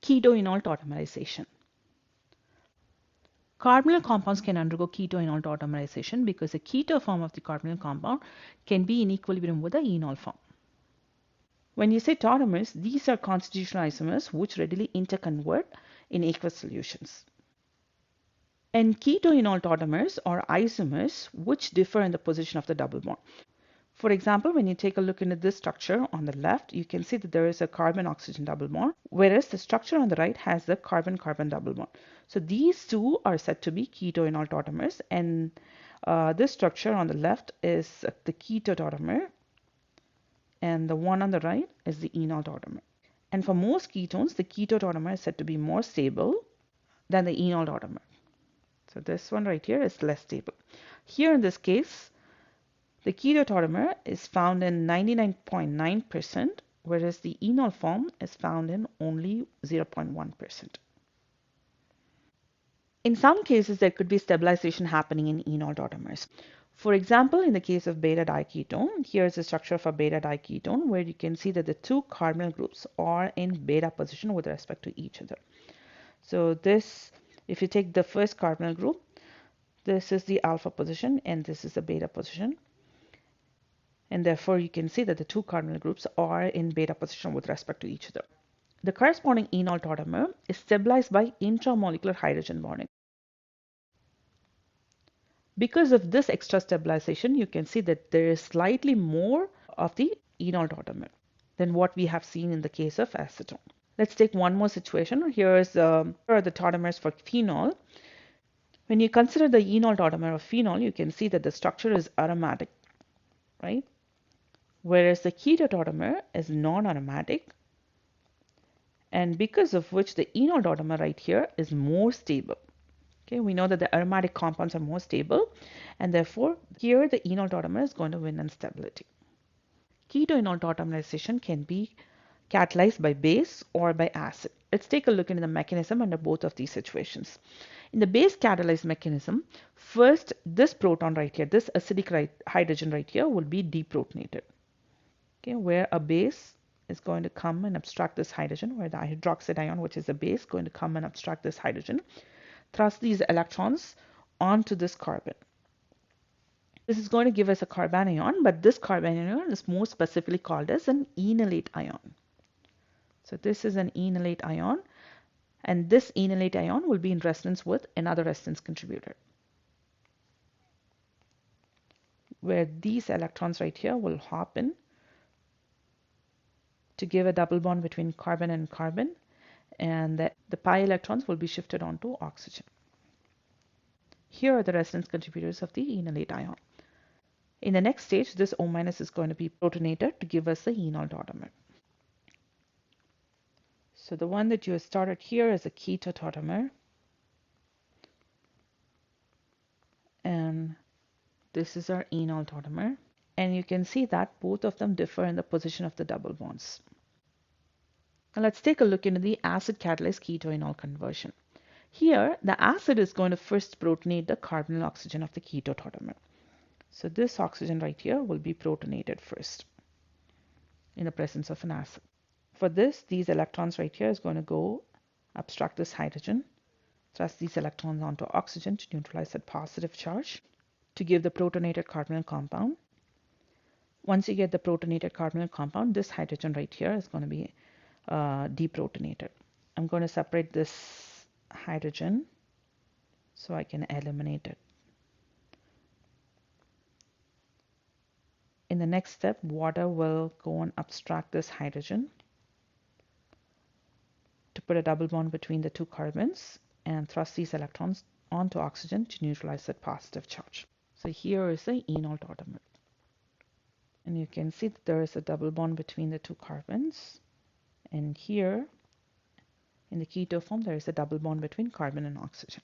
Keto-Enol Tautomerization. Carbonyl compounds can undergo keto-enol tautomerization because the keto form of the carbonyl compound can be in equilibrium with the enol form. When you say tautomers, these are constitutional isomers which readily interconvert in aqueous solutions. And keto-enol tautomers are isomers which differ in the position of the double bond. For example, when you take a look into this structure on the left, you can see that there is a carbon-oxygen double bond, whereas the structure on the right has the carbon-carbon double bond. So these two are said to be keto-enol tautomers, and this structure on the left is the keto tautomer, and the one on the right is the enol tautomer. And for most ketones, the keto tautomer is said to be more stable than the enol tautomer. So this one right here is less stable. Here in this case, the keto tautomer is found in 99.9%, whereas the enol form is found in only 0.1%. In some cases, there could be stabilization happening in enol tautomers. For example, in the case of beta diketone, here is the structure of a beta diketone where you can see that the two carbonyl groups are in beta position with respect to each other. So this, if you take the first carbonyl group, this is the alpha position and this is the beta position. And therefore, you can see that the two carbonyl groups are in beta position with respect to each other. The corresponding enol tautomer is stabilized by intramolecular hydrogen bonding. Because of this extra stabilization, you can see that there is slightly more of the enol tautomer than what we have seen in the case of acetone. Let's take one more situation. Here are the tautomers for phenol. When you consider the enol tautomer of phenol, you can see that the structure is aromatic, right? Whereas the keto tautomer is non-aromatic, and because of which the enol tautomer right here is more stable. Okay, we know that the aromatic compounds are more stable, and therefore here the enol tautomer is going to win in stability. Keto-enol tautomerization can be catalyzed by base or by acid. Let's take a look into the mechanism under both of these situations. In the base catalyzed mechanism, first this proton right here, this acidic hydrogen right here will be deprotonated. Okay, where a base is going to come and obstruct this hydrogen, where the hydroxide ion, which is a base, going to come and obstruct this hydrogen, thrust these electrons onto this carbon. This is going to give us a carbanion, but this carbanion is more specifically called as an enolate ion. So this is an enolate ion, and this enolate ion will be in resonance with another resonance contributor, where these electrons right here will hop in to give a double bond between carbon and carbon, and the pi electrons will be shifted onto oxygen. Here are the resonance contributors of the enolate ion. In the next stage, this O- is going to be protonated to give us the enol tautomer. So the one that you have started here is a keto tautomer, and this is our enol tautomer. And you can see that both of them differ in the position of the double bonds. Now let's take a look into the acid catalyzed keto-enol conversion. Here, the acid is going to first protonate the carbonyl oxygen of the keto tautomer. So this oxygen right here will be protonated first in the presence of an acid. For this, these electrons right here is going to go obstruct this hydrogen, thrust these electrons onto oxygen to neutralize that positive charge to give the protonated carbonyl compound. Once you get the protonated carbonyl compound, this hydrogen right here is going to be deprotonated. I'm going to separate this hydrogen so I can eliminate it. In the next step, water will go and abstract this hydrogen to put a double bond between the two carbons and thrust these electrons onto oxygen to neutralize that positive charge. So here is the enol tautomer. And you can see that there is a double bond between the two carbons. And here, in the keto form, there is a double bond between carbon and oxygen.